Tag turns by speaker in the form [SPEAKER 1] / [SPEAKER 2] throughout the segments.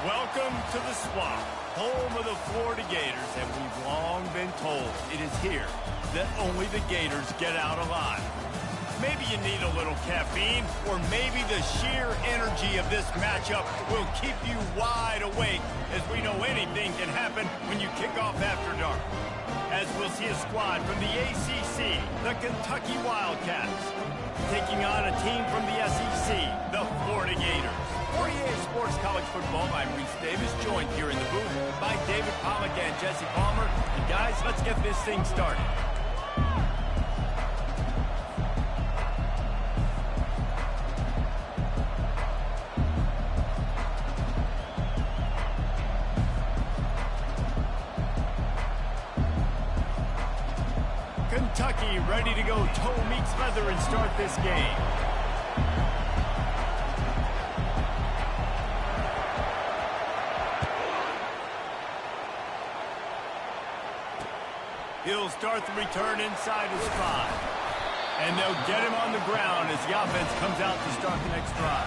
[SPEAKER 1] Welcome to the Swamp, home of the Florida Gators, and we've long been told it is here that only the Gators get out alive. Maybe you need a little caffeine, or maybe the sheer energy of this matchup will keep you wide awake, as we know anything can happen when you kick off after dark. As we'll see a squad from the ACC, the Kentucky Wildcats, taking on a team from the SEC, the Florida Gators. For EA Sports College Football, I'm Reese Davis, joined here in the booth by David Pollack and Jesse Palmer. And guys, let's get this thing started. Kentucky ready to go toe meets leather and start this game. He'll start the return inside his 5. And they'll get him on the ground as the offense comes out to start the next drive.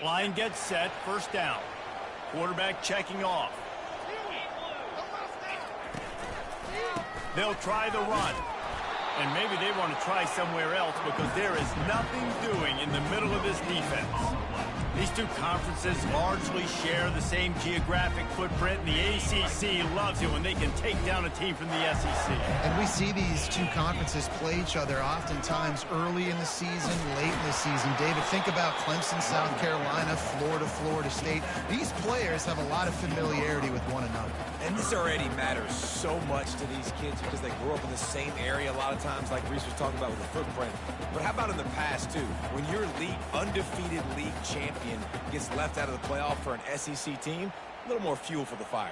[SPEAKER 1] Line gets set, first down. Quarterback checking off. They'll try the run. And maybe they want to try somewhere else because there is nothing doing in the middle of this defense. These two conferences largely share the same geographic footprint, and the ACC loves it when they can take down a team from the SEC.
[SPEAKER 2] And we see these two conferences play each other oftentimes early in the season, late in the season. David, think about Clemson, South Carolina, Florida, Florida State. These players have a lot of familiarity with one another.
[SPEAKER 3] And this already matters so much to these kids because they grew up in the same area a lot of times, like Reese was talking about with the footprint. But how about in the past, too? When your undefeated league champion gets left out of the playoff for an SEC team, a little more fuel for the fire.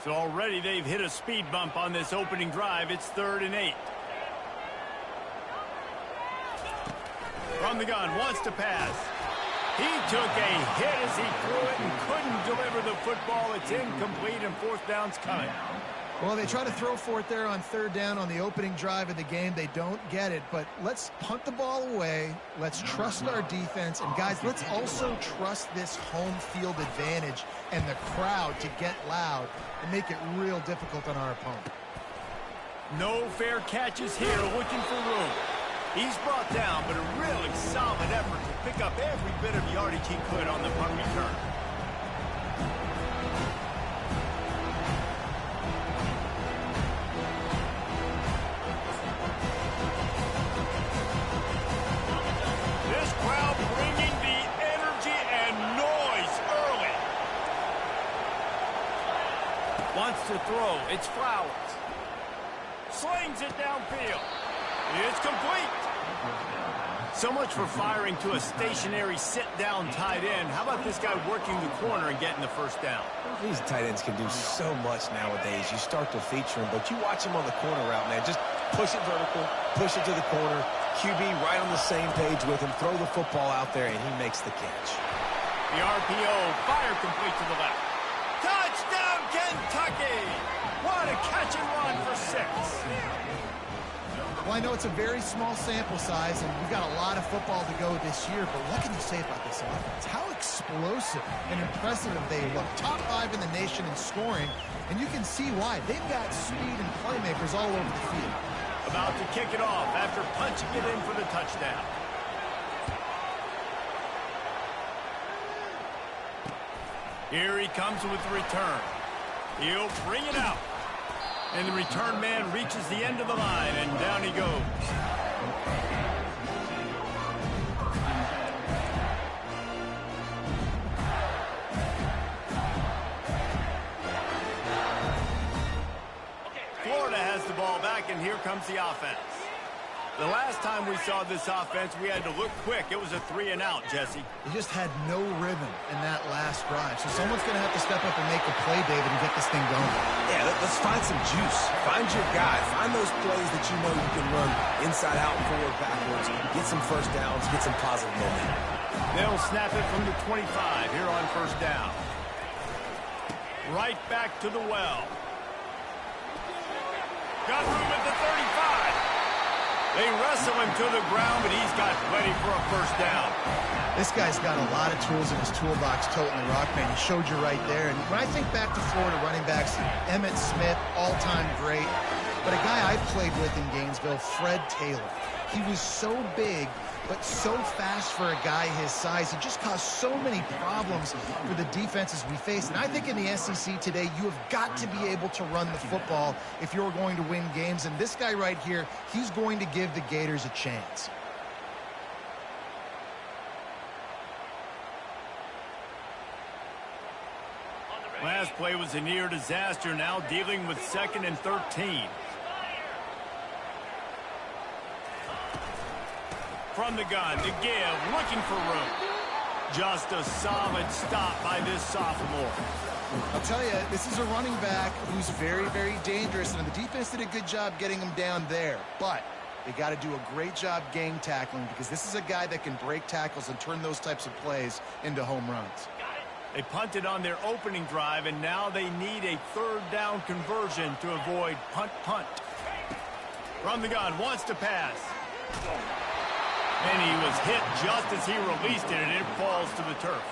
[SPEAKER 1] So already they've hit a speed bump on this opening drive. It's 3rd and 8. From the gun, wants to pass. He took a hit as he threw it and couldn't deliver the football. It's incomplete, and 4th down's coming.
[SPEAKER 2] Well, they try to throw for it there on 3rd down on the opening drive of the game. They don't get it, but let's punt the ball away. Let's trust our defense. And, guys, let's also trust this home field advantage and the crowd to get loud and make it real difficult on our opponent.
[SPEAKER 1] No fair catches here, looking for room. He's brought down, but a really solid effort to pick up every bit of yardage he could on the punt return. This crowd bringing the energy and noise early. Wants to throw. It's Flowers. Slings it downfield. It's complete. So much for firing to a stationary sit-down tight end. How about this guy working the corner and getting the first down?
[SPEAKER 3] These tight ends can do so much nowadays. You start to feature them, but you watch them on the corner route, man. Just push it vertical, push it to the corner. QB right on the same page with him. Throw the football out there, and he makes the catch.
[SPEAKER 1] The RPO, fire complete to the left. Touchdown, Kentucky! What a catch and run for 6.
[SPEAKER 2] Well, I know it's a very small sample size, and we've got a lot of football to go this year, but what can you say about this offense? How explosive and impressive they look. Top 5 in the nation in scoring, and you can see why. They've got speed and playmakers all over the field.
[SPEAKER 1] About to kick it off after punching it in for the touchdown. Here he comes with the return. He'll bring it out. And the return man reaches the end of the line, and down he goes. Florida has the ball back, and here comes the offense. The last time we saw this offense, we had to look quick. It was a 3 and out, Jesse.
[SPEAKER 2] They just had no rhythm in that last drive. So someone's going to have to step up and make a play, David, and get this thing going.
[SPEAKER 3] Yeah, let's find some juice. Find your guy. Find those plays that you know you can run inside out, forward, backwards. Get some first downs. Get some positive momentum.
[SPEAKER 1] They'll snap it from the 25 here on first down. Right back to the well. Got room at the 35. They wrestle him to the ground, but he's got plenty for a first down.
[SPEAKER 2] This guy's got a lot of tools in his toolbox toting the rock, man. He showed you right there. And when I think back to Florida running backs, Emmitt Smith, all-time great. But a guy I played with in Gainesville, Fred Taylor. He was so big, but so fast for a guy his size. He just caused so many problems for the defenses we face. And I think in the SEC today, you have got to be able to run the football if you're going to win games. And this guy right here, he's going to give the Gators a chance.
[SPEAKER 1] Last play was a near disaster, now dealing with 2nd and 13. From the gun, to give, looking for room. Just a solid stop by this sophomore.
[SPEAKER 2] I'll tell you, this is a running back who's very, very dangerous, and the defense did a good job getting him down there. But they got to do a great job gang tackling, because this is a guy that can break tackles and turn those types of plays into home runs.
[SPEAKER 1] They punted on their opening drive, and now they need a 3rd down conversion to avoid punt. From the gun, wants to pass. And he was hit just as he released it, and it falls to the turf.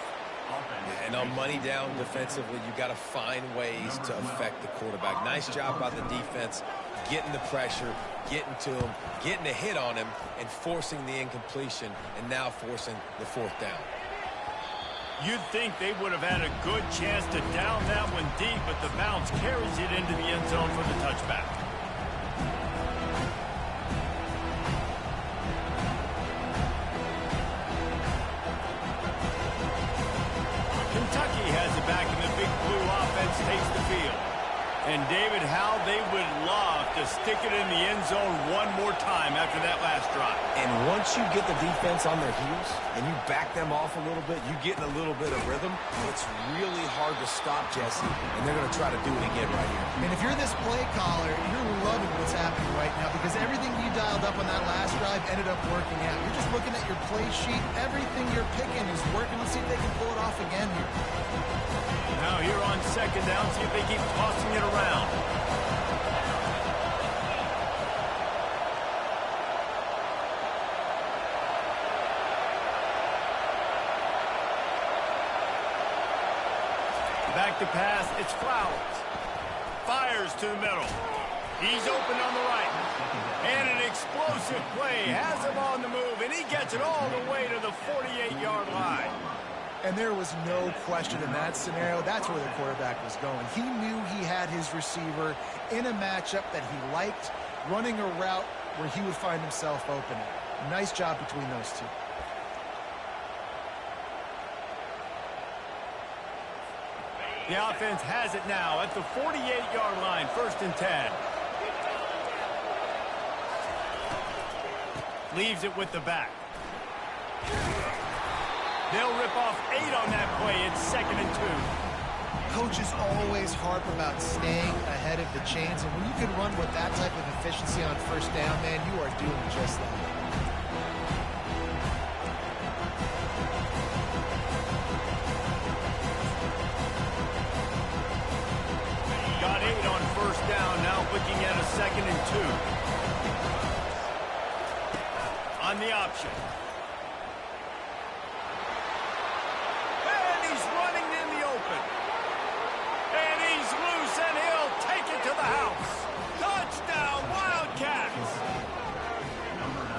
[SPEAKER 3] And on money down defensively, you got to find ways to affect the quarterback. Nice job by the defense, getting the pressure, getting to him, getting a hit on him, and forcing the incompletion, and now forcing the 4th down.
[SPEAKER 1] You'd think they would have had a good chance to down that one deep, but the bounce carries it into the end zone for the touchback. Kentucky has it back, and the Big Blue offense takes the field. And, David, how they would love to stick it in the end zone one more time after that last drive.
[SPEAKER 3] And once you get the defense on their heels and you back them off a little bit, you get in a little bit of rhythm, it's really hard to stop, Jesse, and they're going to try to do it again right here.
[SPEAKER 2] I mean, if you're this play caller, you're loving what's happening right now, because everything you dialed up on that last drive ended up working out. You're just looking at your play sheet. Everything you're picking is working. Let's see if they can pull it off again here.
[SPEAKER 1] Now here on 2nd down, see if they keep tossing it around. Back to pass, it's Flowers. Fires to the middle. He's open on the right. And an explosive play has him on the move, and he gets it all the way to the 48-yard line.
[SPEAKER 2] And there was no question in that scenario. That's where the quarterback was going. He knew he had his receiver in a matchup that he liked, running a route where he would find himself open. Nice job between those two.
[SPEAKER 1] The offense has it now at the 48-yard line, 1st and 10. Leaves it with the back. They'll rip off 8 on that play. It's 2nd and 2.
[SPEAKER 2] Coaches always harp about staying ahead of the chains, and when you can run with that type of efficiency on 1st down, man, you are doing just that.
[SPEAKER 1] Got 8 on 1st down, now looking at a 2nd and 2. On the option. And he's running in the open. And he's loose, and he'll take it to the house. Touchdown, Wildcats!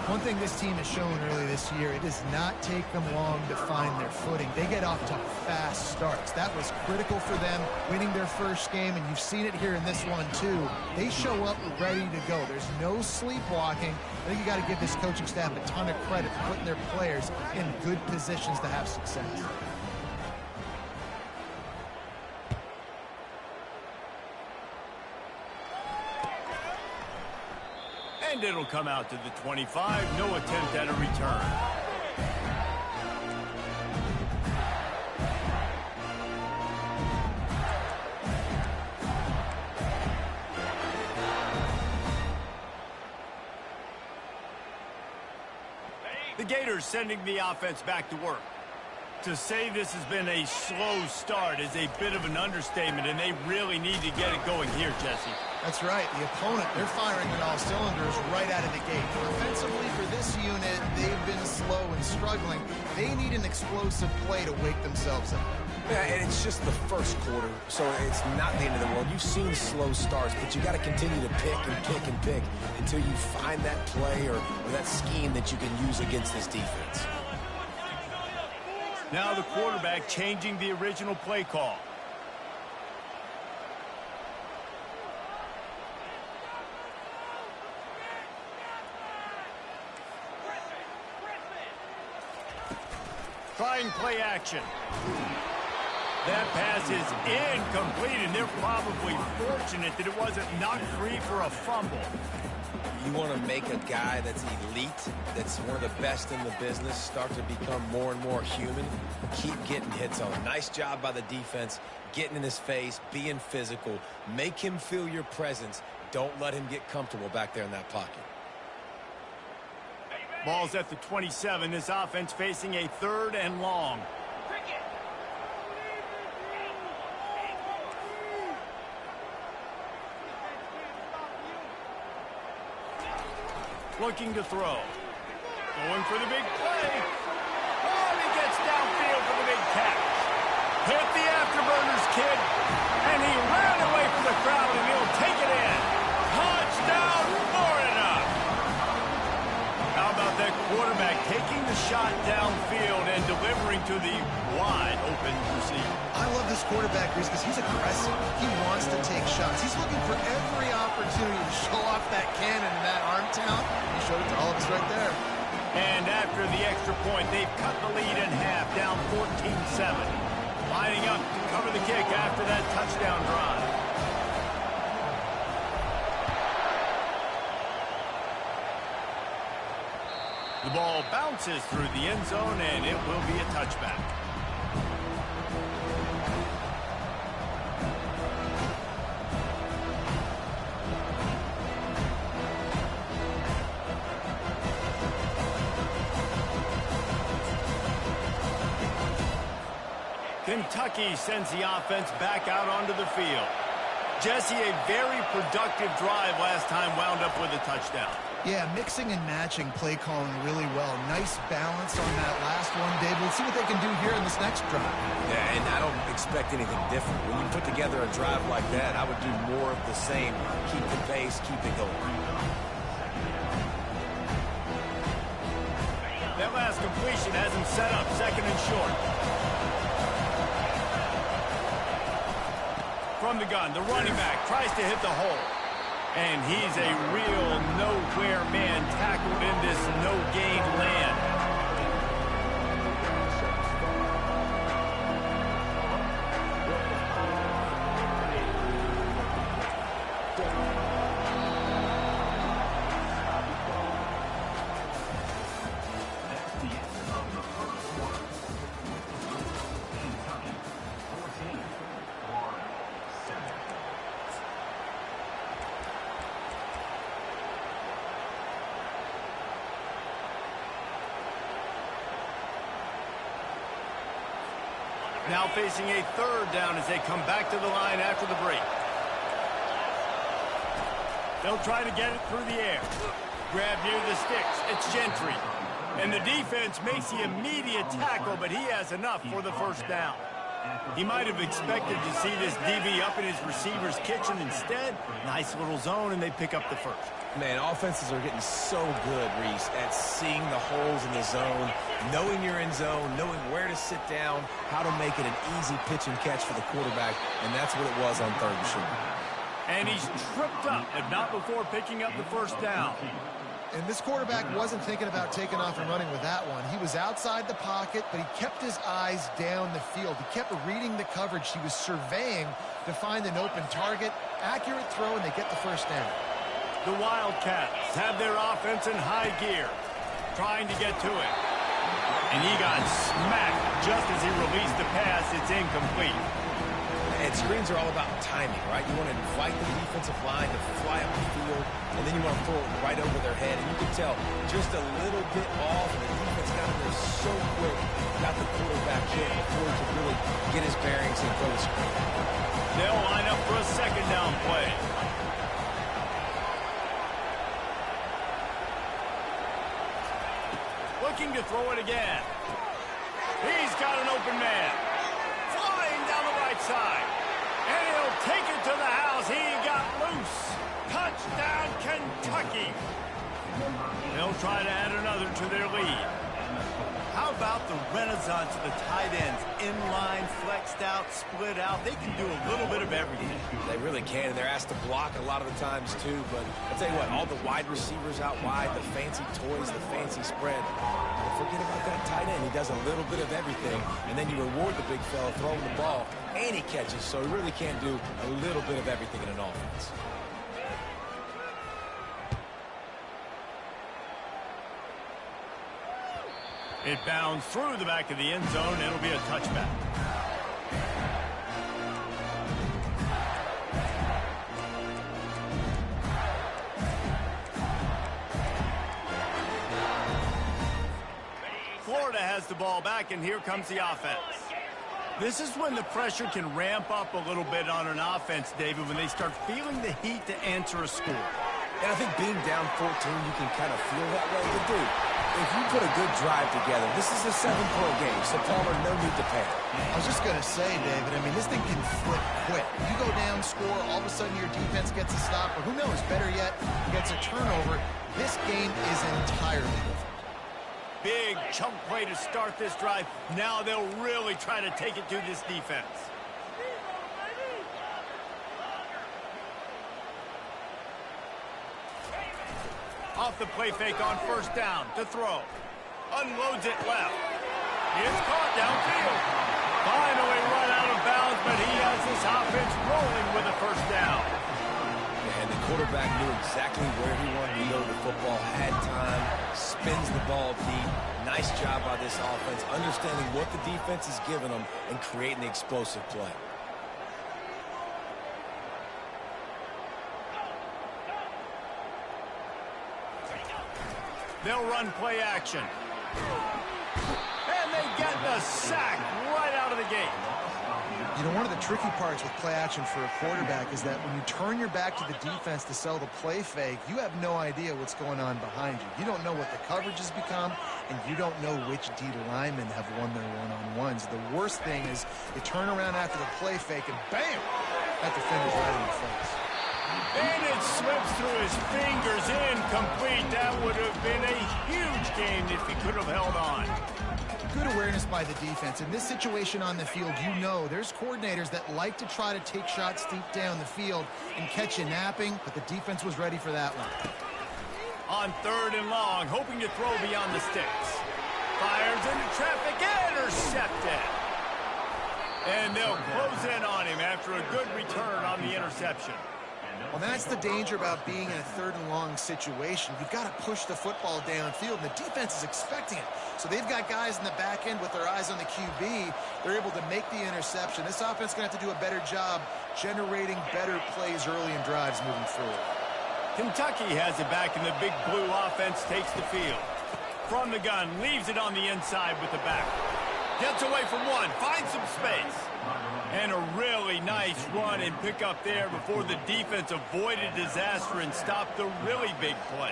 [SPEAKER 2] One thing this team has shown early this year, it does not take them long to find their footing. They get off to fast starts. That was critical for them, winning their first game, and you've seen it here in this one too. They show up ready to go. There's no sleepwalking. I think you got to give this coaching staff a ton of credit for putting their players in good positions to have success.
[SPEAKER 1] And it'll come out to the 25. No attempt at a return. The Gators sending the offense back to work. To say this has been a slow start is a bit of an understatement, and they really need to get it going here, Jesse.
[SPEAKER 2] That's right. The opponent, they're firing on all cylinders right out of the gate. Offensively for this unit, they've been slow and struggling. They need an explosive play to wake themselves up.
[SPEAKER 3] Yeah, and it's just the first quarter, so it's not the end of the world. You've seen slow starts, but you got to continue to pick and pick and pick until you find that play or that scheme that you can use against this defense.
[SPEAKER 1] Now the quarterback changing the original play call. Trying play action. That pass is incomplete, and they're probably fortunate that it wasn't knocked free for a fumble.
[SPEAKER 3] You want to make a guy that's elite, that's one of the best in the business, start to become more and more human. Keep getting hits on him. Nice job by the defense, getting in his face, being physical. Make him feel your presence. Don't let him get comfortable back there in that pocket.
[SPEAKER 1] Ball's at the 27. This offense facing a 3rd and long. Looking to throw. Going for the big play. Oh, and he gets downfield for the big catch. Hit the afterburners, kid. And he ran away from the crowd, and he'll take it in. Touchdown, Florida. How about that quarterback taking the shot downfield and delivering to the wide open receiver?
[SPEAKER 2] I love this quarterback, Reese, because he's aggressive. He wants to take shots. He's looking for every opportunity to show off that cannon and that arm talent. He showed it to all of us right there.
[SPEAKER 1] And after the extra point, they've cut the lead in half, down 14-7. Lining up to cover the kick after that touchdown drive. The ball bounces through the end zone, and it will be a touchback. Kentucky sends the offense back out onto the field. Jesse, a very productive drive last time, wound up with a touchdown.
[SPEAKER 2] Yeah, mixing and matching play calling really well. Nice balance on that last one, Dave. Let's see what they can do here in this next drive.
[SPEAKER 3] Yeah, and I don't expect anything different. When you put together a drive like that, I would do more of the same. Keep the pace, keep it going.
[SPEAKER 1] That last completion has him set up 2nd and short. From the gun, the running back tries to hit the hole. And he's a real nowhere man tackled in this no-gain land. Now facing a 3rd down as they come back to the line after the break. They'll try to get it through the air. Grab near the sticks. It's Gentry. And the defense makes the immediate tackle, but he has enough for the 1st down. He might have expected to see this DB up in his receiver's kitchen. Instead, nice little zone, and they pick up the 1st.
[SPEAKER 3] Man, offenses are getting so good, Reese, at seeing the holes in the zone, knowing you're in zone, knowing where to sit down, how to make it an easy pitch and catch for the quarterback, and that's what it was on 3rd and short.
[SPEAKER 1] And he's tripped up, but not before picking up the 1st down.
[SPEAKER 2] And this quarterback wasn't thinking about taking off and running with that one. He was outside the pocket, but he kept his eyes down the field. He kept reading the coverage. He was surveying to find an open target. Accurate throw, and they get the 1st down.
[SPEAKER 1] The Wildcats have their offense in high gear, trying to get to it. And he got smacked just as he released the pass. It's incomplete.
[SPEAKER 3] And screens are all about timing, right? You want to invite the defensive line to fly up the field, and then you want to throw it right over their head. And you can tell just a little bit off, and the defense got in there so quick, got the quarterback before he could really get his bearings and throw the screen.
[SPEAKER 1] They'll line up for a second down play. Looking to throw it again. He's got an open man. Flying down the right side. And he'll take it to the house. He got loose. Touchdown, Kentucky. They'll try to add another to their lead. How about the renaissance of the tight ends? Inline, flexed out, split out. They can do a little bit of everything.
[SPEAKER 3] They really can, and they're asked to block a lot of the times, too. But I'll tell you what, all the wide receivers out wide, the fancy toys, the fancy spread. But forget about that tight end. He does a little bit of everything, and then you reward the big fella throwing the ball, and he catches. So he really can do a little bit of everything in an offense.
[SPEAKER 1] It bounds through the back of the end zone. It'll be a touchback. Florida has the ball back, and here comes the offense. This is when the pressure can ramp up a little bit on an offense, David, when they start feeling the heat to answer a score.
[SPEAKER 3] And I think being down 14, you can kind of feel that way. But, dude, if you put a good drive together, this is a 7-point game, so Palmer, no need to panic.
[SPEAKER 2] I was just going to say, David, I mean, this thing can flip quick. You go down, score, all of a sudden your defense gets a stop, or who knows, better yet, gets a turnover. This game is entirely different.
[SPEAKER 1] Big chunk play to start this drive. Now they'll really try to take it to this defense. Off the play fake on first down to throw. Unloads it left. It's caught downfield. Finally run out of bounds, but he has this offense rolling with a first down.
[SPEAKER 3] And the quarterback knew exactly where he wanted to go. The football had time, spins the ball deep. Nice job by this offense, understanding what the defense is giving them and creating the explosive play.
[SPEAKER 1] They'll run play action. And they get the sack right out of the gate.
[SPEAKER 2] You know, one of the tricky parts with play action for a quarterback is that when you turn your back to the defense to sell the play fake, you have no idea what's going on behind you. You don't know what the coverage has become, and you don't know which D linemen have won their one-on-ones. The worst thing is you turn around after the play fake, and bam! That defender's right in your face.
[SPEAKER 1] And it slips through his fingers, incomplete. That would have been a huge game if he could have held on.
[SPEAKER 2] Good awareness by the defense. In this situation on the field, you know there's coordinators that like to try to take shots deep down the field and catch you napping, but the defense was ready for that one.
[SPEAKER 1] On third and long, hoping to throw beyond the sticks. Fires into traffic, intercepted. And they'll close in on him after a good return on the interception.
[SPEAKER 2] Well, that's the danger about being in a third and long situation. You've got to push the football downfield, and the defense is expecting it. So they've got guys in the back end with their eyes on the QB. They're able to make the interception. This offense is going to have to do a better job generating better plays early in drives moving forward.
[SPEAKER 1] Kentucky has it back, and the big blue offense takes the field. From the gun, leaves it on the inside with the back. Gets away from one, finds some space. And a really nice run and pick up there before the defense avoided disaster and stopped the really big play.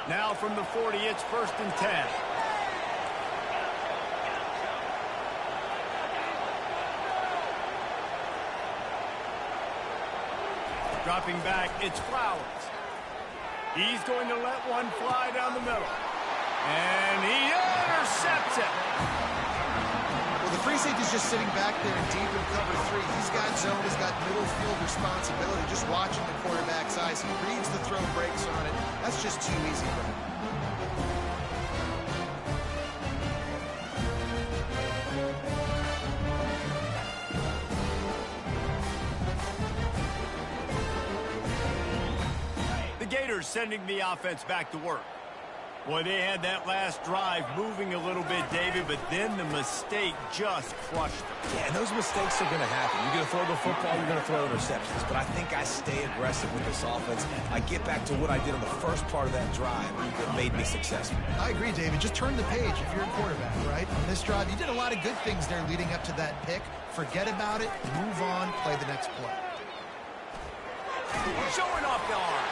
[SPEAKER 1] Now from the 40, it's 1st and 10. Dropping back, it's Flowers. He's going to let one fly down the middle. And he intercepts it.
[SPEAKER 2] Well, the free safety's just sitting back there deep in cover 3. He's got zone, he's got middle field responsibility, just watching the quarterback's eyes. He reads the throw, breaks on it. That's just too easy for him.
[SPEAKER 1] The Gators sending the offense back to work. Boy, they had that last drive moving a little bit, David, but then the mistake just crushed them.
[SPEAKER 3] Yeah, and those mistakes are going to happen. You're going to throw the football, you're going to throw interceptions. But I think I stay aggressive with this offense. I get back to what I did on the first part of that drive that made me successful.
[SPEAKER 2] I agree, David. Just turn the page if you're a quarterback, right? On this drive, you did a lot of good things there leading up to that pick. Forget about it, move on, play the next play.
[SPEAKER 3] Showing off the arm.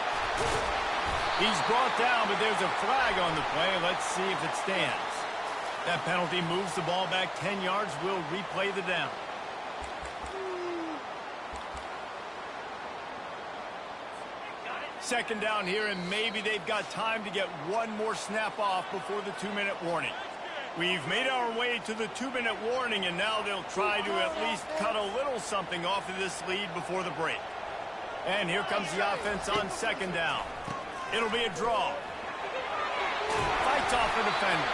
[SPEAKER 1] He's brought down, but there's a flag on the play. Let's see if it stands. That penalty moves the ball back 10 yards. We'll replay the down. Second down here, and maybe they've got time to get one more snap off before the 2-minute warning. We've made our way to the 2-minute warning, and now they'll try to at least cut a little something off of this lead before the break. And here comes the offense on second down. It'll be a draw. Fights off the defender.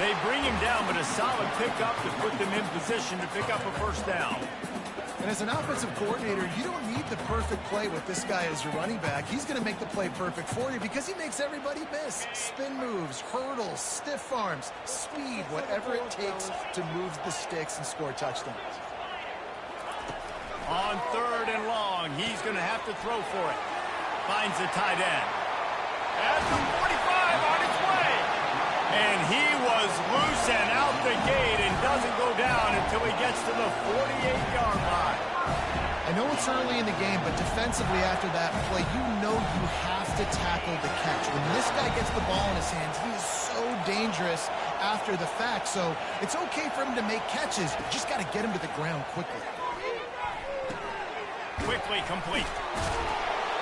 [SPEAKER 1] They bring him down, but a solid pickup to put them in position to pick up a first down.
[SPEAKER 2] And as an offensive coordinator, you don't need the perfect play with this guy as your running back. He's going to make the play perfect for you because he makes everybody miss. Spin moves, hurdles, stiff arms, speed, whatever it takes to move the sticks and score touchdowns.
[SPEAKER 1] On third and long, he's going to have to throw for it. Finds the tight end. At the 45 on its way. And he was loose and out the gate and doesn't go down until he gets to the 48-yard line.
[SPEAKER 2] I know it's early in the game, but defensively after that play, you know you have to tackle the catch. When this guy gets the ball in his hands, he is so dangerous after the fact. So it's okay for him to make catches. You just got to get him to the ground quickly.
[SPEAKER 1] Quickly complete.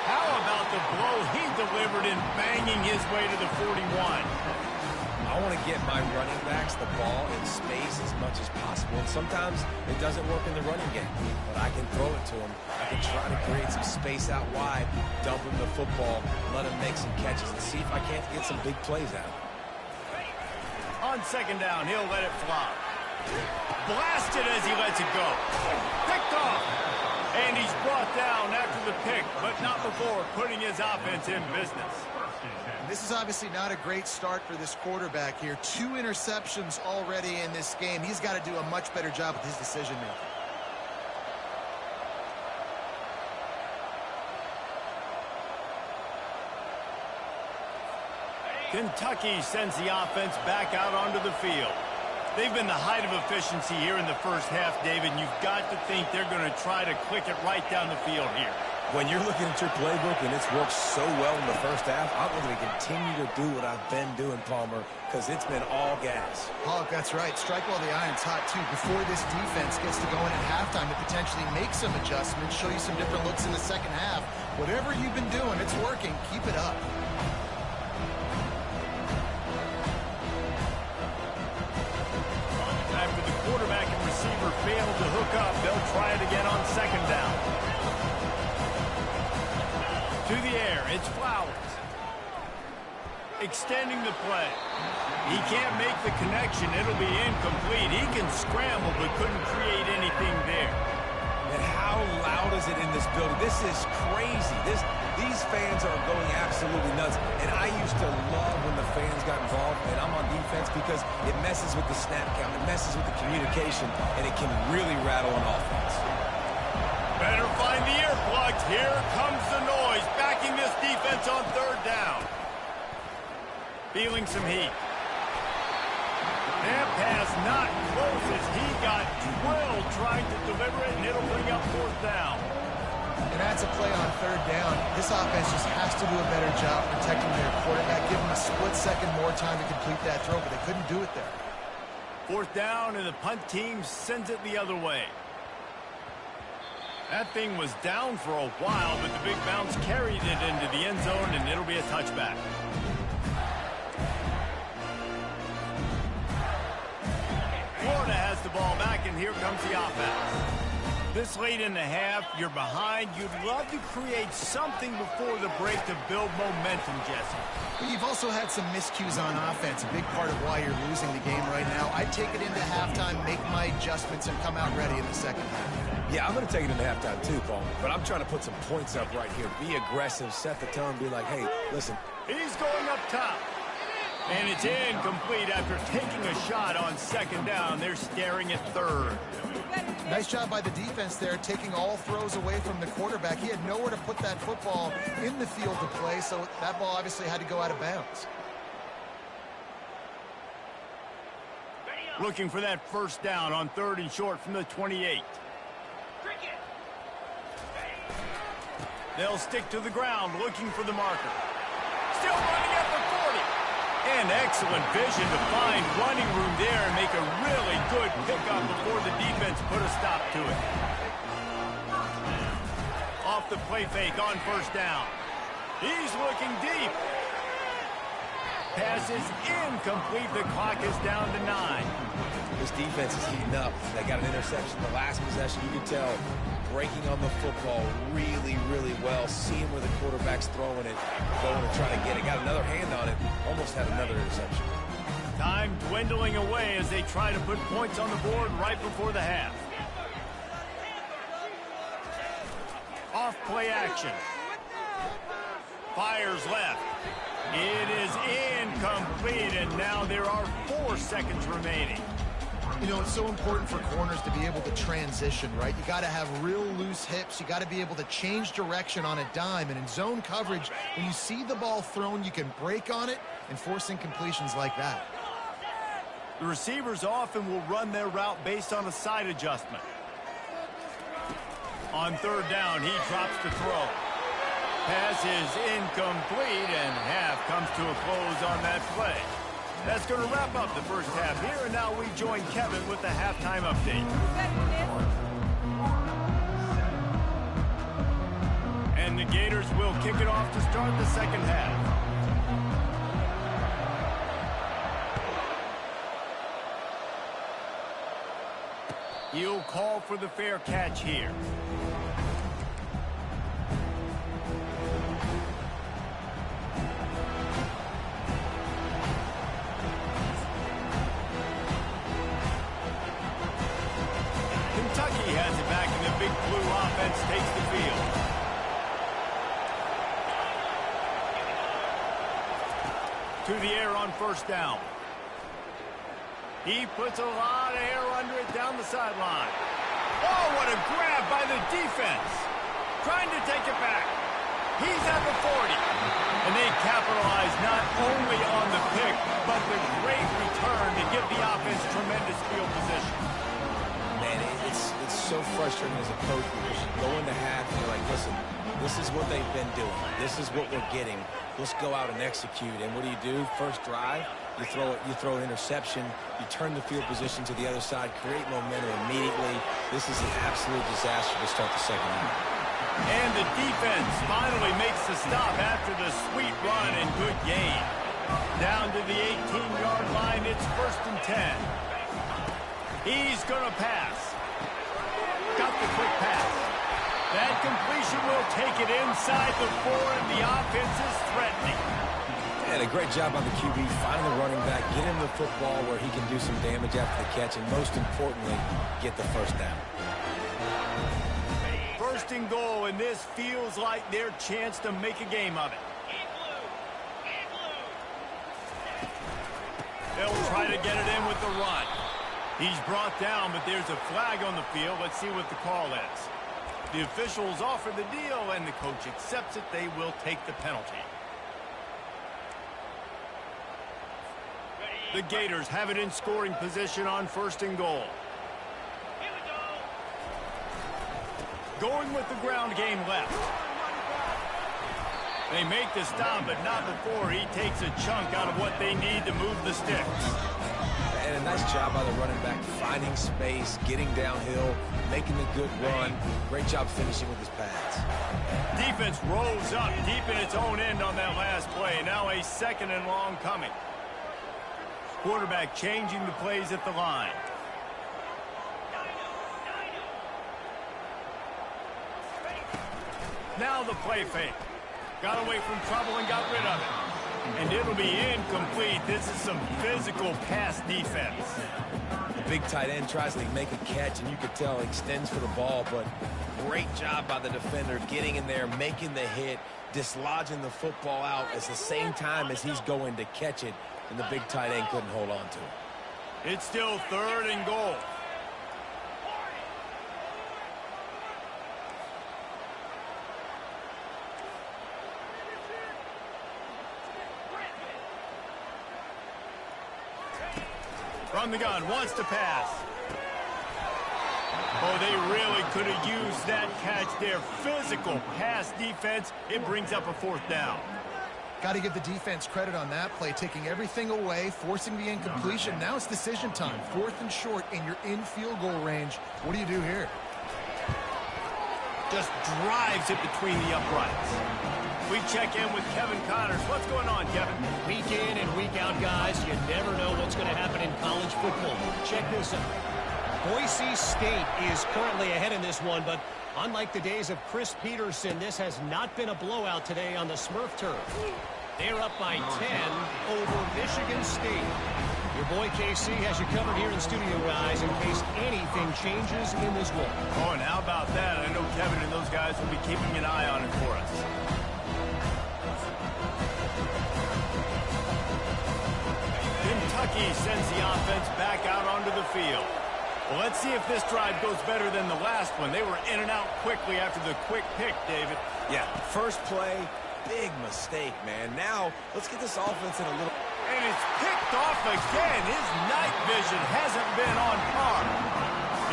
[SPEAKER 1] How about the blow he delivered in banging his way to the 41?
[SPEAKER 3] I want to get my running backs the ball in space as much as possible. And sometimes it doesn't work in the running game, but I can throw it to him. I can try to create some space out wide, dump him the football, let him make some catches, and see if I can't get some big plays out of him.
[SPEAKER 1] On second down, he'll let it fly. Blasted as he lets it go. Picked off. And he's brought down after the pick, but not before putting his offense in business.
[SPEAKER 2] This is obviously not a great start for this quarterback here. 2 interceptions already in this game. He's got to do a much better job with his decision-making.
[SPEAKER 1] Kentucky sends the offense back out onto the field. They've been the height of efficiency here in the first half, David, and you've got to think they're going to try to click it right down the field here.
[SPEAKER 3] When you're looking at your playbook and it's worked so well in the first half, I'm going to continue to do what I've been doing, Palmer, because it's been all gas.
[SPEAKER 2] Hawk, that's right. Strike while the iron's hot, too. Before this defense gets to going at halftime to potentially make some adjustments, show you some different looks in the second half. Whatever you've been doing, it's working. Keep it up.
[SPEAKER 1] After the quarterback and receiver failed to hook up, they'll try it again on second down. To the air, it's Flowers. Extending the play. He can't make the connection. It'll be incomplete. He can scramble, but couldn't create anything there.
[SPEAKER 3] And how loud is it in this building? This is crazy. These fans are going absolutely nuts. And I used to love when the fans got involved, and I'm on defense because it messes with the snap count. It messes with the communication, and it can really rattle an offense.
[SPEAKER 1] Better find the earplugs. Here comes the noise, backing this defense on third down. Feeling some heat. That pass not close as he got drilled trying to deliver it, and it'll bring up fourth down.
[SPEAKER 2] And that's a play on third down. This offense just has to do a better job protecting their quarterback. Give him a split second more time to complete that throw, but they couldn't do it there.
[SPEAKER 1] Fourth down, and the punt team sends it the other way. That thing was down for a while, but the big bounce carried it into the end zone, and it'll be a touchback. Florida has the ball back, and here comes the offense. This late in the half, you're behind. You'd love to create something before the break to build momentum, Jesse.
[SPEAKER 2] But you've also had some miscues on offense, a big part of why you're losing the game right now. I'd take it into halftime, make my adjustments, and come out ready in the second half.
[SPEAKER 3] Yeah, I'm going to take it into halftime too, Paul. But I'm trying to put some points up right here. Be aggressive, set the tone, be like, hey, listen.
[SPEAKER 1] He's going up top. And it's incomplete after taking a shot on second down. They're staring at third.
[SPEAKER 2] Nice job by the defense there, taking all throws away from the quarterback. He had nowhere to put that football in the field to play, so that ball obviously had to go out of bounds.
[SPEAKER 1] Looking for that first down on third and short from the 28. They'll stick to the ground looking for the marker. Still running at the 40. And excellent vision to find running room there and make a really good pickup before the defense put a stop to it. Off the play fake on first down. He's looking deep. Pass is incomplete. The clock is down to 9.
[SPEAKER 3] This defense is heating up. They got an interception the last possession. You can tell breaking on the football really, really well. Seeing where the quarterback's throwing it, going to try to get it. Got another hand on it. Almost had another interception.
[SPEAKER 1] Time dwindling away as they try to put points on the board right before the half. Off play action. Fires left. It is incomplete, and now there are 4 seconds remaining.
[SPEAKER 2] You know, it's so important for corners to be able to transition, right? You got to have real loose hips. You got to be able to change direction on a dime. And in zone coverage, when you see the ball thrown, you can break on it and force incompletions like that.
[SPEAKER 1] The receivers often will run their route based on a side adjustment. On third down, he drops the throw. Pass is incomplete, and half comes to a close on that play. That's going to wrap up the first half here, and now we join Kevin with the halftime update. And the Gators will kick it off to start the second half. He'll call for the fair catch here. Kentucky has it back, and the Big Blue offense takes the field. To the air on first down. He puts a lot of air under it down the sideline. Oh, what a grab by the defense. Trying to take it back. He's at the 40. And they capitalize not only on the pick, but the great return to give the offense tremendous field position.
[SPEAKER 3] Man, it's so frustrating as a coach because you go into half and you're like, listen, this is what they've been doing. This is what we're getting. Let's go out and execute. And what do? First drive, you throw an interception, you turn the field position to the other side, create momentum immediately. This is an absolute disaster to start the second half.
[SPEAKER 1] And the defense finally makes the stop after the sweet run and good gain. Down to the 18-yard line, it's 1st and 10. He's going to pass. Got the quick pass. That completion will take it inside the 4, and the offense is threatening.
[SPEAKER 3] And a great job on the QB, finding the running back, get him the football where he can do some damage after the catch, and most importantly, get the first down.
[SPEAKER 1] 1st and goal, and this feels like their chance to make a game of it. They'll try to get it in with the run. He's brought down, but there's a flag on the field. Let's see what the call is. The officials offer the deal, and the coach accepts it. They will take the penalty. The Gators have it in scoring position on 1st and goal. Going with the ground game left. They make the stop, but not before he takes a chunk out of what they need to move the sticks.
[SPEAKER 3] And a nice job by the running back, finding space, getting downhill, making a good run. Great job finishing with his pads.
[SPEAKER 1] Defense rolls up deep in its own end on that last play. Now a 2nd and long coming. Quarterback changing the plays at the line. Now the play fake. Got away from trouble and got rid of it. And it'll be incomplete. This is some physical pass defense.
[SPEAKER 3] big tight end tries to make a catch, and you could tell he extends for the ball, but great job by the defender getting in there, making the hit, dislodging the football out at the same time as he's going to catch it, and the big tight end couldn't hold on to it.
[SPEAKER 1] It's still 3rd and goal. From the gun, wants to pass. Oh, they really could have used that catch there. Physical pass defense. It brings up a 4th down.
[SPEAKER 2] Got to give the defense credit on that play, taking everything away, forcing the incompletion. Now it's decision time. 4th and short, and you're in field goal range. What do you do here?
[SPEAKER 1] Just drives it between the uprights. We check in with Kevin Connors. What's going on, Kevin?
[SPEAKER 4] Week in and week out, guys, you never know what's going to happen in college football. Check this out. Boise State is currently ahead in this one, but unlike the days of Chris Peterson, this has not been a blowout today on the Smurf turf. They're up by 10 over Michigan State. Your boy KC has you covered here in studio, guys, in case anything changes in this one.
[SPEAKER 1] Oh, and how about that? I know Kevin and those guys will be keeping an eye on it for us. Kentucky sends the offense back out onto the field. Well, let's see if this drive goes better than the last one. They were in and out quickly after the quick pick, David.
[SPEAKER 3] Yeah, first play, big mistake, man. Now, let's get this offense in a little...
[SPEAKER 1] And it's picked off again. His night vision hasn't been on par.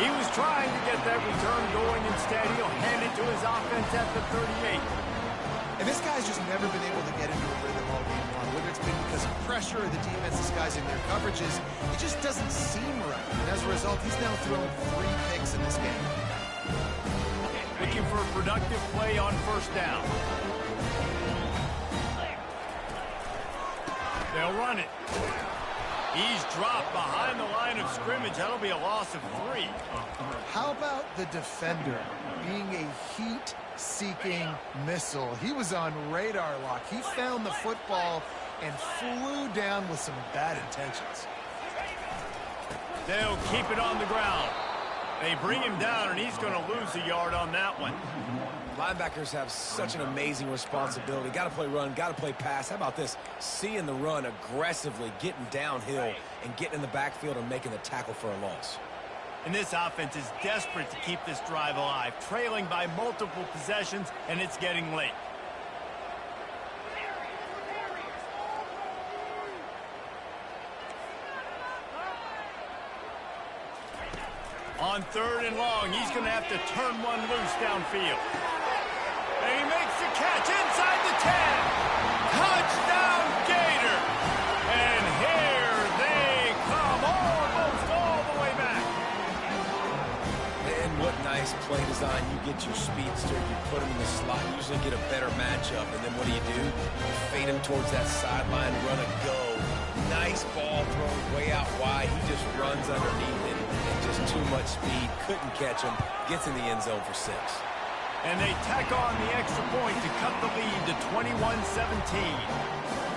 [SPEAKER 1] He was trying to get that return going. Instead, he'll hand it to his offense at the 38.
[SPEAKER 2] And this guy's just never been able to get into a rhythm all game long. Whether it's been because of pressure or the defense disguising their coverages, it just doesn't seem right. And as a result, he's now thrown 3 picks in this game.
[SPEAKER 1] Looking for a productive play on 1st down. They'll run it. He's dropped behind the line of scrimmage. That'll be a loss of 3.
[SPEAKER 2] How about the defender being a heat-seeking missile? He was on radar lock. He found the football and flew down with some bad intentions.
[SPEAKER 1] They'll keep it on the ground. They bring him down, and he's going to lose a yard on that one.
[SPEAKER 3] Linebackers have such an amazing responsibility. Got to play run, got to play pass. How about this? Seeing the run aggressively, getting downhill, and getting in the backfield and making the tackle for a loss.
[SPEAKER 1] And this offense is desperate to keep this drive alive, trailing by multiple possessions, and it's getting late. On 3rd and long, he's going to have to turn one loose downfield. And he makes the catch inside the 10. Touchdown, Gator. And here they come, almost all the way back.
[SPEAKER 3] And what nice play design. You get your speedster, you put him in the slot, you usually get a better matchup. And then what do? You fade him towards that sideline, run a go. Nice ball thrown way out wide. He just runs underneath it. And just too much speed. Couldn't catch him. Gets in the end zone for 6.
[SPEAKER 1] And they tack on the extra point to cut the lead to 21-17.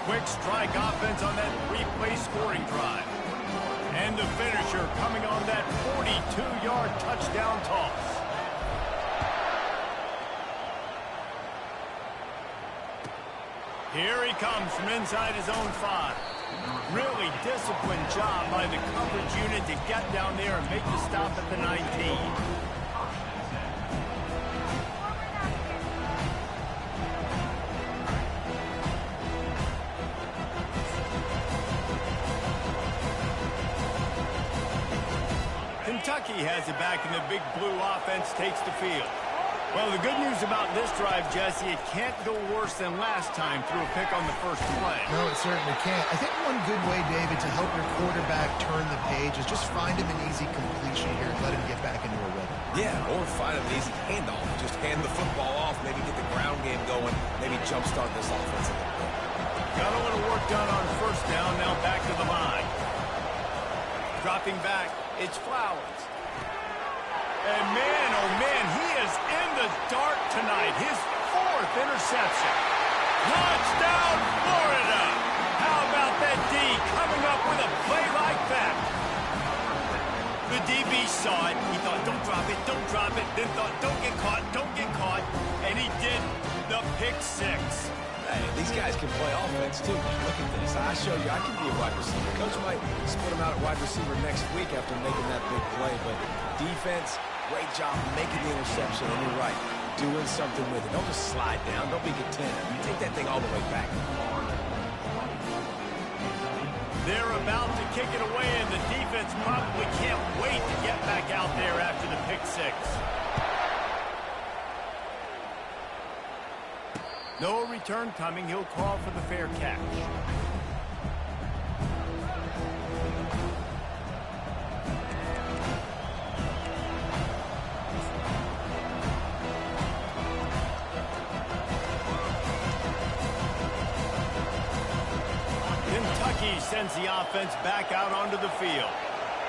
[SPEAKER 1] Quick strike offense on that 3-play scoring drive. And the finisher coming on that 42-yard touchdown toss. Here he comes from inside his own 5. Really disciplined job by the coverage unit to get down there and make the stop at the 19. Kentucky has it back, and the big blue offense takes the field. Well, the good news about this drive, Jesse, it can't go worse than last time through a pick on the first play.
[SPEAKER 2] No, it certainly can't. I think one good way, David, to help your quarterback turn the page is just find him an easy completion here and let him get back into a rhythm.
[SPEAKER 3] Yeah, or find an easy handoff. Just hand the football off, maybe get the ground game going, maybe jumpstart this offense a little bit.
[SPEAKER 1] Got a little work done on 1st down, now back to the line. Dropping back, it's Flowers. And man, oh man, he is in the dark tonight. His 4th interception. Touchdown, Florida. How about that D coming up with a play like that? saw it. He thought, don't drop it, then thought, don't get caught, and he did the pick six.
[SPEAKER 3] Hey, these guys can play offense, too. Look at this. I show you I can be a wide receiver. Coach might split him out at wide receiver next week after making that big play. But defense, great job making the interception. And you're right, doing something with it. Don't just slide down. Don't be content. You take that thing all the way back.
[SPEAKER 1] They're about to kick it away, and the defense probably can't wait to get back out there after the pick six. No return coming. He'll call for the fair catch. Kentucky sends the offense back out onto the field.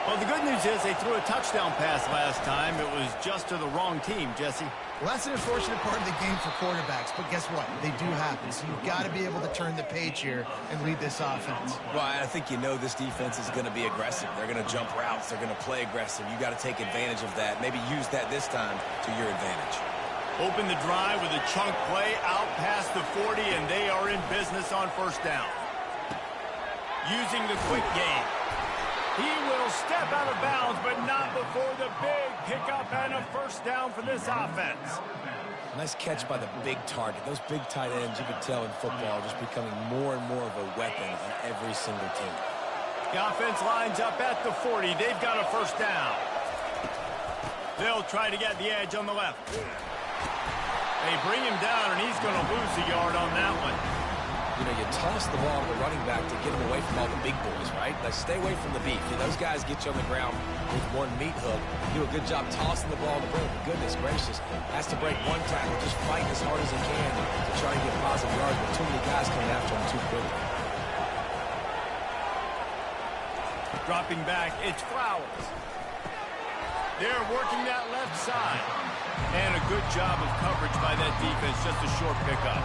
[SPEAKER 1] Well, the good news is they threw a touchdown pass last time. It was just to the wrong team, Jesse.
[SPEAKER 2] Well, that's an unfortunate part of the game for quarterbacks, but guess what? They do happen, so you've got to be able to turn the page here and lead this offense.
[SPEAKER 3] Well, I think you know this defense is going to be aggressive. They're going to jump routes. They're going to play aggressive. You got to take advantage of that. Maybe use that this time to your advantage.
[SPEAKER 1] Open the drive with a chunk play out past the 40, and they are in business on first down. Using the quick game. He will step out of bounds, but not before the big pickup and a first down for this offense.
[SPEAKER 3] Nice catch by the big target. Those big tight ends, you can tell in football, are just becoming more and more of a weapon on every single team.
[SPEAKER 1] The offense lines up at the 40. They've got a first down. They'll try to get the edge on the left. They bring him down, and he's going to lose a yard on that one.
[SPEAKER 3] You know, you toss the ball to the running back to get him away from all the big boys, right? Like, stay away from the beef. Those guys get you on the ground with one meat hook. Do a good job tossing the ball to the rim. Goodness gracious. Has to break one tackle, just fight as hard as he can to try and get positive yards, but too many guys coming after him too quickly.
[SPEAKER 1] Dropping back, it's Flowers. They're working that left side. And a good job of coverage by that defense, just a short pickup.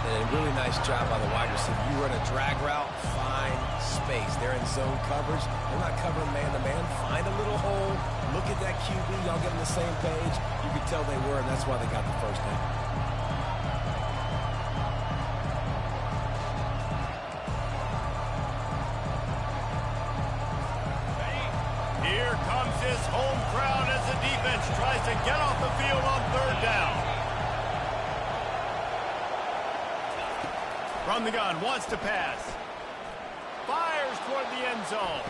[SPEAKER 3] And a really nice job by the wide receiver. You run a drag route, find space. They're in zone coverage. They're not covering man-to-man. Find a little hole. Look at that QB. Y'all get on the same page. You could tell they were, and that's why they got the first down.
[SPEAKER 1] Here comes his home crowd as the defense tries to get off the field on third down. From the gun, wants to pass. Fires toward the end zone.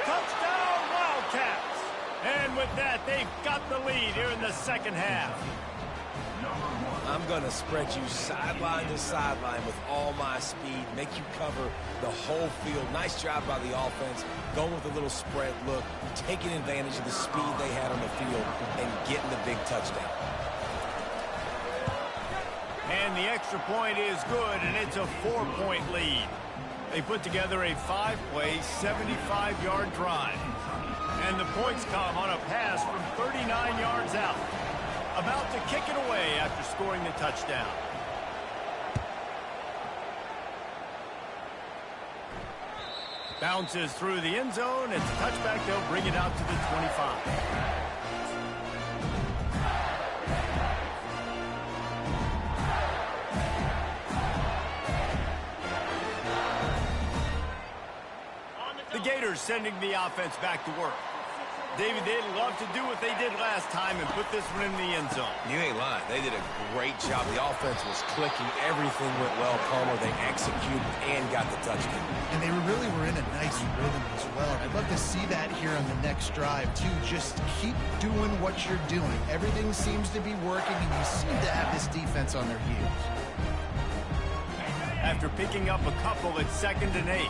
[SPEAKER 1] Touchdown, Wildcats! And with that, they've got the lead here in the second half.
[SPEAKER 3] I'm going to spread you sideline to sideline with all my speed, make you cover the whole field. Nice job by the offense, going with a little spread look, taking advantage of the speed they had on the field, and getting the big touchdown.
[SPEAKER 1] And the extra point is good, and it's a 4-point lead. They put together a 5-play, 75-yard drive. And the points come on a pass from 39 yards out. About to kick it away after scoring the touchdown. Bounces through the end zone. It's a touchback. They'll bring it out to the 25. The Gators sending the offense back to work. David, they'd love to do what they did last time and put this one in the end zone.
[SPEAKER 3] You ain't lying. They did a great job. The offense was clicking. Everything went well. Palmer, they executed and got the touchdown.
[SPEAKER 2] And they really were in a nice rhythm as well. I'd love to see that here on the next drive, too. Just keep doing what you're doing. Everything seems to be working, and you seem to have this defense on their heels.
[SPEAKER 1] After picking up a couple at 2nd and 8.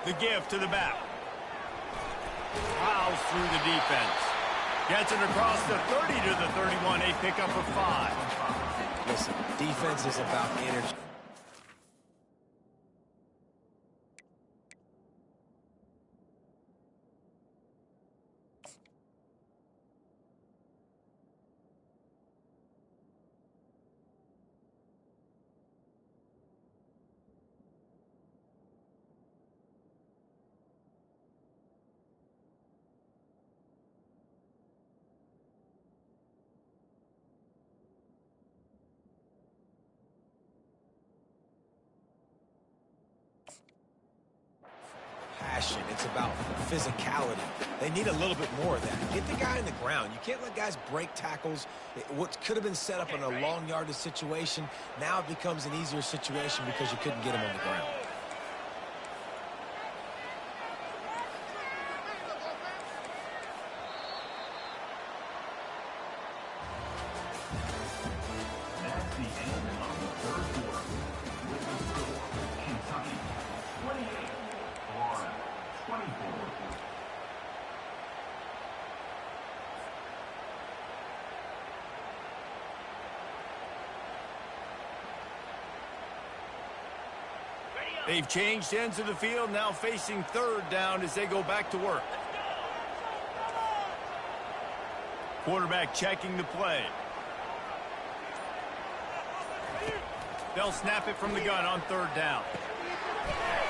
[SPEAKER 1] The give to the back. Plows through the defense. Gets it across the 30 to the 31. A pickup of 5.
[SPEAKER 3] Listen, defense is about energy. passion. It's about physicality. They need a little bit more of that. Get the guy in the ground. You can't let guys break tackles. What could have been set up in a long yardage situation, now it becomes an easier situation because you couldn't get him on the ground.
[SPEAKER 1] They've changed ends of the field, now facing third down as they go back to work. Quarterback checking the play. They'll snap it from the gun on third down.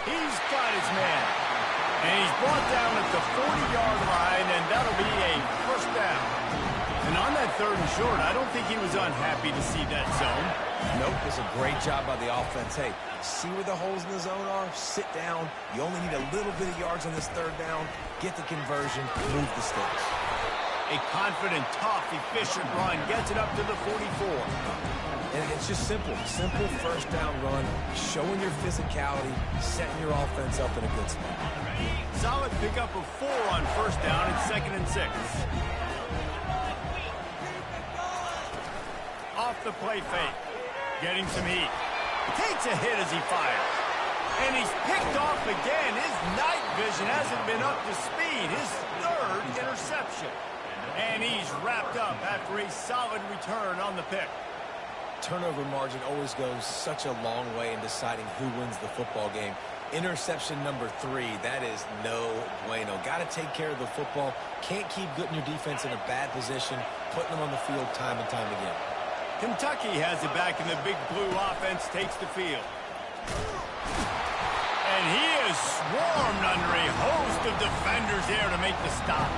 [SPEAKER 1] He's got his man. And he's brought down at the 40-yard line, and that'll be a first down. And on that third and short, I don't think he was unhappy to see that zone.
[SPEAKER 3] Nope, it's a great job by the offense. Hey, see where the holes in the zone are? Sit down. You only need a little bit of yards on this third down. Get the conversion. Move the sticks.
[SPEAKER 1] A confident, tough, efficient run gets it up to the 44.
[SPEAKER 3] And it's just simple. Simple first down run. Showing your physicality. Setting your offense up in a good spot.
[SPEAKER 1] Solid pickup of 4 on first down and 2nd and 6. Off the play fake. Getting some heat. Takes a hit as he fires. And he's picked off again. His night vision hasn't been up to speed. His 3rd interception. And he's wrapped up after a solid return on the pick.
[SPEAKER 3] Turnover margin always goes such a long way in deciding who wins the football game. Interception number 3, that is no bueno. Got to take care of the football. Can't keep putting your defense in a bad position, putting them on the field time and time again.
[SPEAKER 1] Kentucky has it back, and the big blue offense takes the field. And he is swarmed under a host of defenders there to make the stop.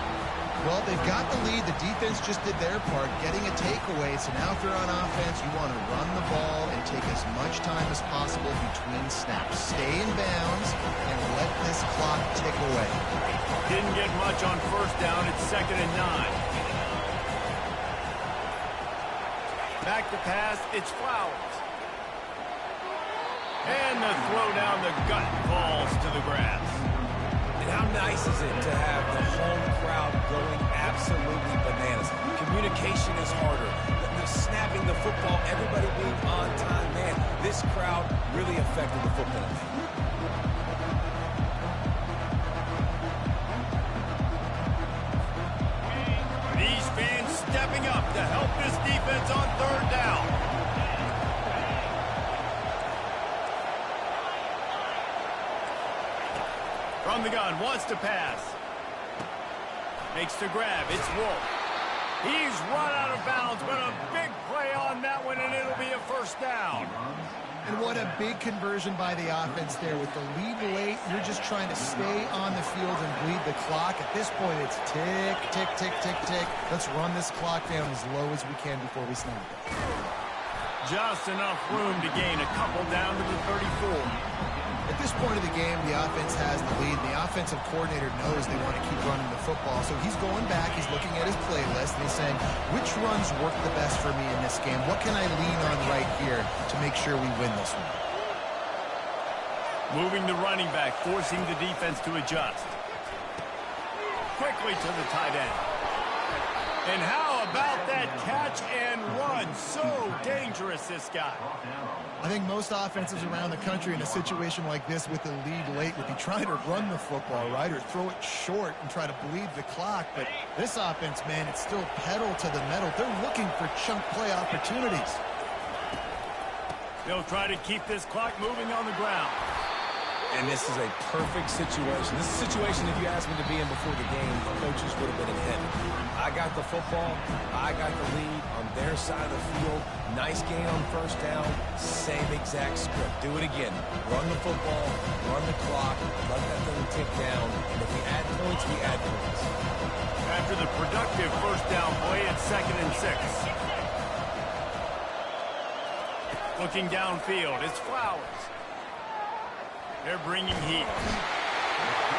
[SPEAKER 2] Well, they've got the lead. The defense just did their part, getting a takeaway. So now if you're on offense, you want to run the ball and take as much time as possible between snaps. Stay in bounds and let this clock tick away.
[SPEAKER 1] Didn't get much on first down. It's 2nd and 9. Back to pass, it's Flowers. And the throw down the gut falls to the grass.
[SPEAKER 3] And how nice is it to have the home crowd going absolutely bananas? Communication is harder. The snapping the football, everybody being on time. Man, this crowd really affected the football game.
[SPEAKER 1] These fans stepping up to help this defense on third down. From the gun, wants to pass. Makes the grab, it's Wolf. He's run out of bounds, but a big play on that one, and it'll be a first down.
[SPEAKER 2] And what a big conversion by the offense there. With the lead late, you're just trying to stay on the field and bleed the clock. At this point, it's tick, tick, tick, tick, tick. Let's run this clock down as low as we can before we snap it.
[SPEAKER 1] Just enough room to gain a couple down to the 34.
[SPEAKER 2] At this point of the game, the offense has the lead. The offensive coordinator knows they want to keep running the football. So he's going back, he's looking at his playlist, and he's saying, which runs work the best for me in this game? What can I lean on right here to make sure we win this one?
[SPEAKER 1] Moving the running back, forcing the defense to adjust. Quickly to the tight end. And how about that catch and run? So dangerous, this guy.
[SPEAKER 2] I think most offenses around the country in a situation like this with the lead late would be trying to run the football, right, or throw it short and try to bleed the clock. But this offense, man, it's still pedal to the metal. They're looking for chunk play opportunities.
[SPEAKER 1] They'll try to keep this clock moving on the ground.
[SPEAKER 3] And this is a perfect situation. This is a situation, if you asked me to be in before the game, the coaches would have been in heaven. I got the football. I got the lead on their side of the field. Nice gain on first down. Same exact script. Do it again. Run the football. Run the clock. Let that thing tick down. And if we add points, we add points.
[SPEAKER 1] After the productive first down play, it's 2nd and 6. Looking downfield, it's Flowers. They're bringing heat.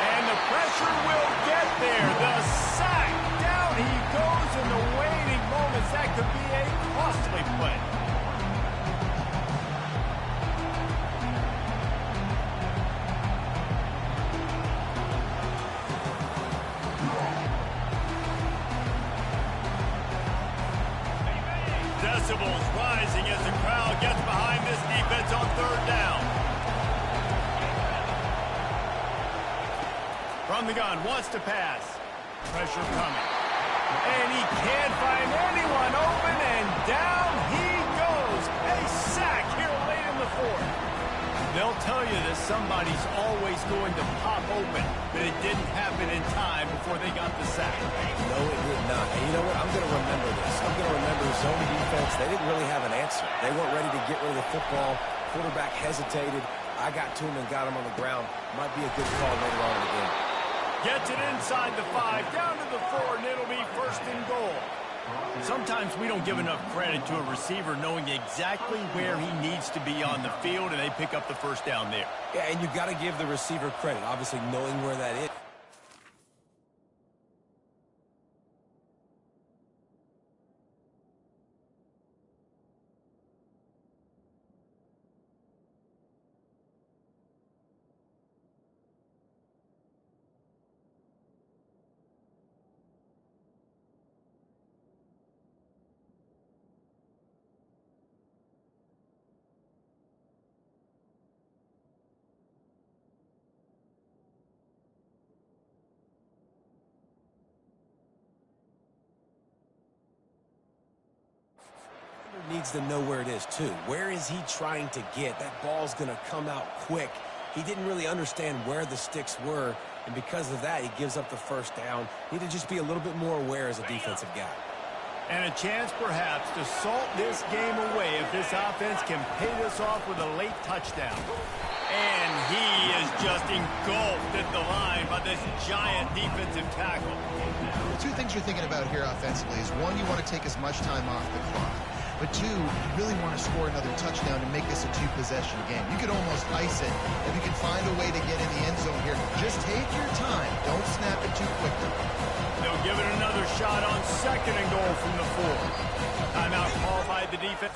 [SPEAKER 1] And the pressure will get there. The sack. Down he goes in the waiting moments. That could be a costly play. Decibels rising as the crowd gets behind this defense on third down. From the gun, wants to pass. Pressure coming. And he can't find anyone open, and down he goes. A sack here late in the fourth. They'll tell you that somebody's always going to pop open, but it didn't happen in time before they got the sack.
[SPEAKER 3] No, it did not. And you know what? I'm going to remember this. I'm going to remember zone defense. They didn't really have an answer. They weren't ready to get rid of the football. Quarterback hesitated. I got to him and got him on the ground. Might be a good call later on in the game.
[SPEAKER 1] Gets it inside the 5, down to the 4, and it'll be first and goal. Sometimes we don't give enough credit to a receiver knowing exactly where he needs to be on the field, and they pick up the first down there.
[SPEAKER 3] Yeah, and you've got to give the receiver credit, obviously knowing where that is. Needs to know where it is, too. Where is he trying to get? That ball's going to come out quick. He didn't really understand where the sticks were, and because of that, he gives up the first down. Need to just be a little bit more aware as a defensive guy.
[SPEAKER 1] And a chance, perhaps, to salt this game away if this offense can pay this off with a late touchdown. And he is just engulfed at the line by this giant defensive tackle.
[SPEAKER 2] Two things you're thinking about here offensively is, one, you want to take as much time off the clock. But two, you really want to score another touchdown and make this a two-possession game. You could almost ice it if you can find a way to get in the end zone here. Just take your time. Don't snap it too quickly.
[SPEAKER 1] They'll give it another shot on second and goal from the 4. Timeout called by the defense.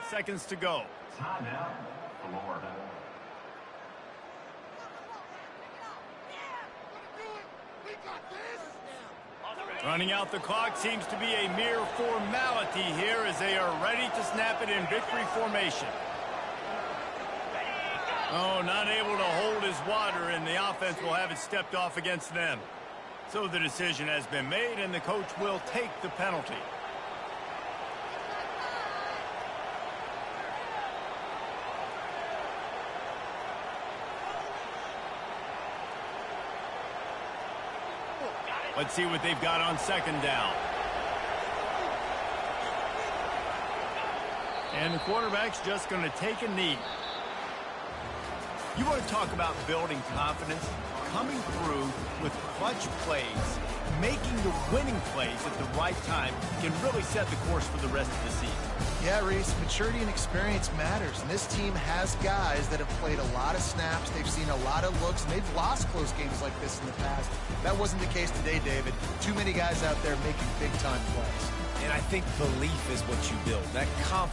[SPEAKER 1] seconds to go.
[SPEAKER 5] Timeout, Florida.
[SPEAKER 1] Running out the clock seems to be a mere formality here as they are ready to snap it in victory formation. Oh, not able to hold his water, and the offense will have it stepped off against them. So the decision has been made, and the coach will take the penalty. Let's see what they've got on second down. And the quarterback's just going to take a knee. You want to talk about building confidence? Coming through with clutch plays, making the winning plays at the right time can really set the course for the rest of the season.
[SPEAKER 2] Yeah, Reese, maturity and experience matters, and this team has guys that have played a lot of snaps. They've seen a lot of looks, and they've lost close games like this in the past. That wasn't the case today, David. Too many guys out there making big-time plays.
[SPEAKER 3] And I think belief is what you build. That confidence.